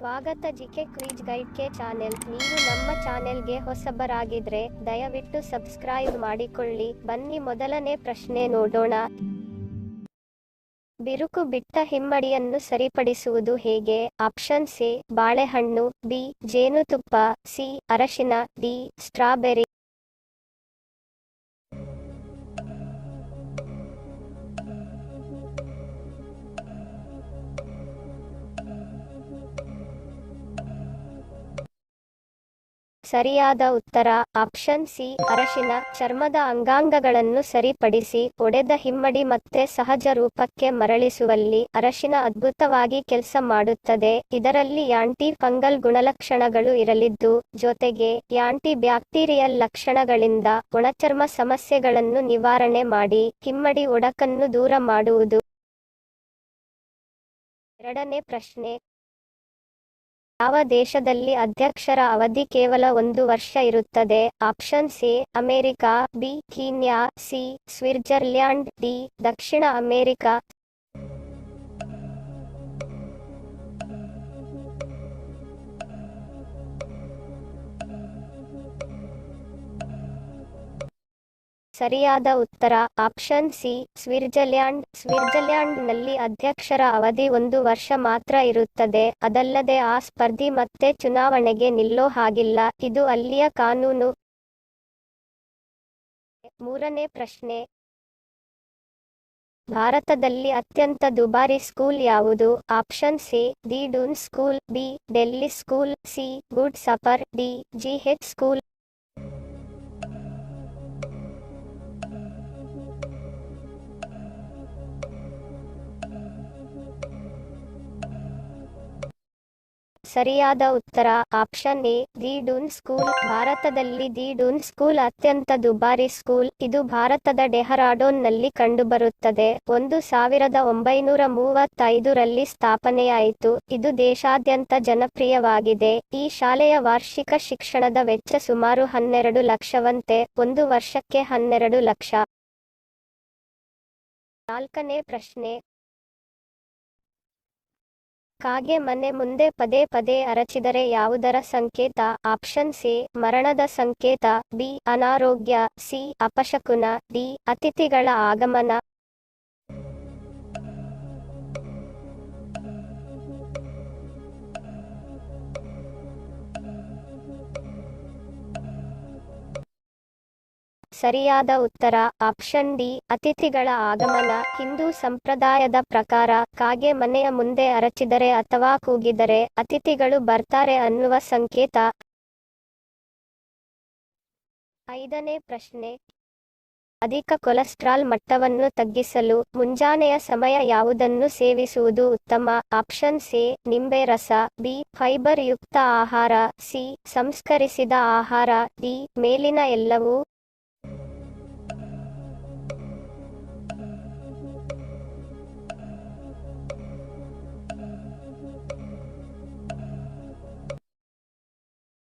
ಸ್ವಾಗತ GK quiz ಗೈಡ್ಗೆ channel. ನೀವು ನಮ್ಮ ಚಾನೆಲ್ಗೆ ಹೊಸಬರಾಗಿದ್ರೆ ದಯವಿಟ್ಟು ಸಬ್ಸ್ಕ್ರೈಬ್ ಮಾಡಿಕೊಳ್ಳಿ. ಬನ್ನಿ ಮೊದಲನೇ ಪ್ರಶ್ನೆ ನೋಡೋಣ. ಬಿರುಕು ಬಿಟ್ಟ ಹಿಮ್ಮಡಿಯನ್ನು ಸರಿಪಡಿಸುವುದು ಹೇಗೆ? ಆಪ್ಷನ್ ಸಿ ಬಾಳೆಹಣ್ಣು, ಬಿ ಜೇನುತುಪ್ಪ, ಸಿ ಅರಶಿನ, ಡಿ ಸ್ಟ್ರಾಬೆರಿ. ಸರಿಯಾದ ಉತ್ತರ ಆಪ್ಷನ್ ಸಿ ಅರಶಿನ. ಚರ್ಮದ ಅಂಗಾಂಗಗಳನ್ನು ಸರಿಪಡಿಸಿ ಒಡೆದ ಹಿಮ್ಮಡಿ ಮತ್ತೆ ಸಹಜ ರೂಪಕ್ಕೆ ಮರಳಿಸುವಲ್ಲಿ ಅರಶಿನ ಅದ್ಭುತವಾಗಿ ಕೆಲಸ ಮಾಡುತ್ತದೆ. ಇದರಲ್ಲಿ ಆಂಟಿ ಫಂಗಲ್ ಗುಣಲಕ್ಷಣಗಳು ಇರಲಿದ್ದು, ಜೊತೆಗೆ ಆಂಟಿ ಬ್ಯಾಕ್ಟೀರಿಯಲ್ ಲಕ್ಷಣಗಳಿಂದ ಒಣಚರ್ಮ ಸಮಸ್ಯೆಗಳನ್ನು ನಿವಾರಣೆ ಮಾಡಿ ಹಿಮ್ಮಡಿ ಒಡಕನ್ನು ದೂರ ಮಾಡುವುದು. ಎರಡನೇ ಪ್ರಶ್ನೆ. ಯಾವ ದೇಶದಲ್ಲಿ ಅಧ್ಯಕ್ಷರ ಅವಧಿ ಕೇವಲ 1 ವರ್ಷ ಇರುತ್ತದೆ? Option C America, B Kenya, C Switzerland, D ದಕ್ಷಿಣ ಅಮೆರಿಕ. ಸರಿಯಾದ ಉತ್ತರ ಆಪ್ಷನ್ ಸಿ ಸ್ವಿಟ್ಜರ್ಲ್ಯಾಂಡ್. ಸ್ವಿಟ್ಜರ್ಲ್ಯಾಂಡ್ನಲ್ಲಿ ಅಧ್ಯಕ್ಷರ ಅವಧಿ 1 ವರ್ಷ ಮಾತ್ರ ಇರುತ್ತದೆ. ಅದಲ್ಲದೆ ಆ ಸ್ಪರ್ಧಿ ಮತ್ತೆ ಚುನಾವಣೆಗೆ ನಿಲ್ಲೋ ಹಾಗಿಲ್ಲ. ಇದು ಅಲ್ಲಿಯ ಕಾನೂನು. ಮೂರನೇ ಪ್ರಶ್ನೆ. ಭಾರತದಲ್ಲಿ ಅತ್ಯಂತ ದುಬಾರಿ ಸ್ಕೂಲ್ ಯಾವುದು? Option C the Doon school, B Delhi school, C good shepherd, D GH school. ಸರಿಯಾದ ಉತ್ತರ option A the Doon school. ಭಾರತದಲ್ಲಿ ದಿ ಡೂನ್ ಸ್ಕೂಲ್ ಅತ್ಯಂತ ದುಬಾರಿ ಸ್ಕೂಲ್. ಇದು ಭಾರತದ ಡೆಹರಾಡೂನ್ನಲ್ಲಿ ಕಂಡುಬರುತ್ತದೆ. 1935ರಲ್ಲಿ ಸ್ಥಾಪನೆಯಾಯಿತು. ಇದು ದೇಶಾದ್ಯಂತ ಜನಪ್ರಿಯವಾಗಿದೆ. ಈ ಶಾಲೆಯ ವಾರ್ಷಿಕ ಶಿಕ್ಷಣದ ವೆಚ್ಚ ಸುಮಾರು 12 ಲಕ್ಷವಂತೆ. 1 ವರ್ಷಕ್ಕೆ 12 ಲಕ್ಷ. ನಾಲ್ಕನೇ ಪ್ರಶ್ನೆ. ಕಾಗೆ ಮನೆ ಮುಂದೆ ಪದೇ ಪದೇ ಅರಚಿದರೆ ಯಾವುದರ ಸಂಕೇತ? ಆಪ್ಷನ್ ಸಿ ಮರಣದ ಸಂಕೇತ, ಬಿ ಅನಾರೋಗ್ಯ, ಸಿ ಅಪಶಕುನ, ಡಿ ಅತಿಥಿಗಳ ಆಗಮನ. ಸರಿಯಾದ ಉತ್ತರ ಆಪ್ಷನ್ ಡಿ ಅತಿಥಿಗಳ ಆಗಮನ. ಹಿಂದೂ ಸಂಪ್ರದಾಯದ ಪ್ರಕಾರ ಕಾಗೆ ಮನೆಯ ಮುಂದೆ ಅರಚಿದರೆ ಅಥವಾ ಕೂಗಿದರೆ ಅತಿಥಿಗಳು ಬರ್ತಾರೆ ಅನ್ನುವ ಸಂಕೇತ. ಐದನೇ ಪ್ರಶ್ನೆ. ಅಧಿಕ ಕೊಲೆಸ್ಟ್ರಾಲ್ ಮಟ್ಟವನ್ನು ತಗ್ಗಿಸಲು ಮುಂಜಾನೆಯ ಸಮಯ ಯಾವುದನ್ನು ಸೇವಿಸುವುದು ಉತ್ತಮ? ಆಪ್ಷನ್ ಸಿ ನಿಂಬೆ ರಸ, ಬಿ ಫೈಬರ್ ಯುಕ್ತ ಆಹಾರ, ಸಿ ಸಂಸ್ಕರಿಸಿದ ಆಹಾರ, ಡಿ ಮೇಲಿನ ಎಲ್ಲವೂ.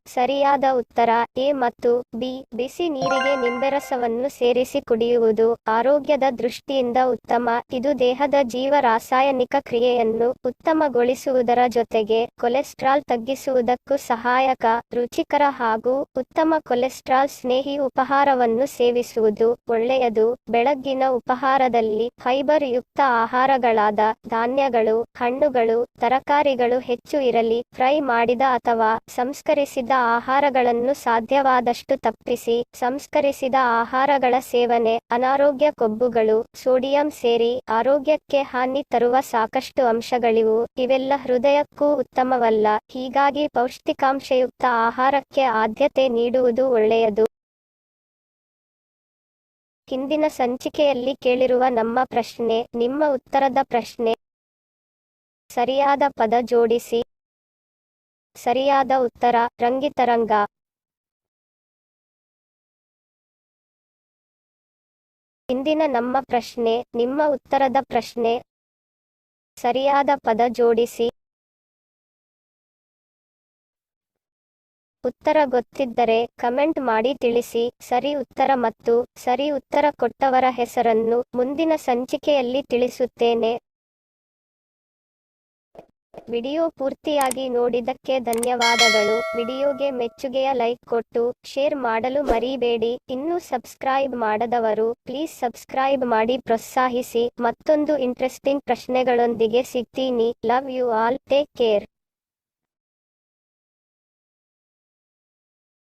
ಸರಿಯಾದ ಉತ್ತರ ಎ ಮತ್ತು ಬಿ. ಬಿಸಿ ನೀರಿಗೆ ನಿಂಬೆರಸವನ್ನು ಸೇರಿಸಿ ಕುಡಿಯುವುದು ಆರೋಗ್ಯದ ದೃಷ್ಟಿಯಿಂದ ಉತ್ತಮ. ಇದು ದೇಹದ ಜೀವರಾಸಾಯನಿಕ ಕ್ರಿಯೆಯನ್ನು ಉತ್ತಮಗೊಳಿಸುವುದರ ಜೊತೆಗೆ ಕೊಲೆಸ್ಟ್ರಾಲ್ ತಗ್ಗಿಸುವುದಕ್ಕೂ ಸಹಾಯಕ. ರುಚಿಕರ ಹಾಗೂ ಉತ್ತಮ ಕೊಲೆಸ್ಟ್ರಾಲ್ ಸ್ನೇಹಿ ಉಪಹಾರವನ್ನು ಸೇವಿಸುವುದು ಒಳ್ಳೆಯದು. ಬೆಳಗ್ಗಿನ ಉಪಹಾರದಲ್ಲಿ ಫೈಬರ್ ಯುಕ್ತ ಆಹಾರಗಳಾದ ಧಾನ್ಯಗಳು, ಹಣ್ಣುಗಳು, ತರಕಾರಿಗಳು ಹೆಚ್ಚು ಇರಲಿ. ಫ್ರೈ ಮಾಡಿದ ಅಥವಾ ಸಂಸ್ಕರಿಸಿದ ಆಹಾರಗಳನ್ನು ಸಾಧ್ಯವಾದಷ್ಟು ತಪ್ಪಿಸಿ. ಸಂಸ್ಕರಿಸಿದ ಆಹಾರಗಳ ಸೇವನೆ ಅನಾರೋಗ್ಯ. ಕೊಬ್ಬುಗಳು, ಸೋಡಿಯಂ ಸೇರಿ ಆರೋಗ್ಯಕ್ಕೆ ಹಾನಿ ತರುವ ಸಾಕಷ್ಟು ಅಂಶಗಳಿವು. ಇವೆಲ್ಲ ಹೃದಯಕ್ಕೂ ಉತ್ತಮವಲ್ಲ. ಹೀಗಾಗಿ ಪೌಷ್ಟಿಕಾಂಶಯುಕ್ತ ಆಹಾರಕ್ಕೆ ಆದ್ಯತೆ ನೀಡುವುದು ಒಳ್ಳೆಯದು. ಹಿಂದಿನ ಸಂಚಿಕೆಯಲ್ಲಿ ಕೇಳಿರುವ ನಮ್ಮ ಪ್ರಶ್ನೆ. ನಿಮ್ಮ ಉತ್ತರದ ಪ್ರಶ್ನೆ. ಸರಿಯಾದ ಪದ ಜೋಡಿಸಿ. ಸರಿಯಾದ ಉತ್ತರ ರಂಗಿತರಂಗ. ಇಂದಿನ ನಮ್ಮ ಪ್ರಶ್ನೆ. ನಿಮ್ಮ ಉತ್ತರದ ಪ್ರಶ್ನೆ. ಸರಿಯಾದ ಪದ ಜೋಡಿಸಿ. ಉತ್ತರ ಗೊತ್ತಿದ್ದರೆ ಕಮೆಂಟ್ ಮಾಡಿ ತಿಳಿಸಿ. ಸರಿ ಉತ್ತರ ಮತ್ತು ಸರಿ ಉತ್ತರ ಕೊಟ್ಟವರ ಹೆಸರನ್ನು ಮುಂದಿನ ಸಂಚಿಕೆಯಲ್ಲಿ ತಿಳಿಸುತ್ತೇನೆ. ವಿಡಿಯೋ ಪೂರ್ತಿಯಾಗಿ ನೋಡಿದ್ದಕ್ಕೆ ಧನ್ಯವಾದಗಳು. ವಿಡಿಯೋಗೆ ಮೆಚ್ಚುಗೆಯ ಲೈಕ್ ಕೊಟ್ಟು ಶೇರ್ ಮಾಡಲು ಮರಿಬೇಡಿ. ಇನ್ನೂ ಸಬ್ಸ್ಕ್ರೈಬ್ ಮಾಡದವರು ಪ್ಲೀಸ್ ಸಬ್ಸ್ಕ್ರೈಬ್ ಮಾಡಿ ಪ್ರೋತ್ಸಾಹಿಸಿ. ಮತ್ತೊಂದು ಇಂಟ್ರೆಸ್ಟಿಂಗ್ ಪ್ರಶ್ನೆಗಳೊಂದಿಗೆ ಸಿಗ್ತೀನಿ. Love you all. Take care.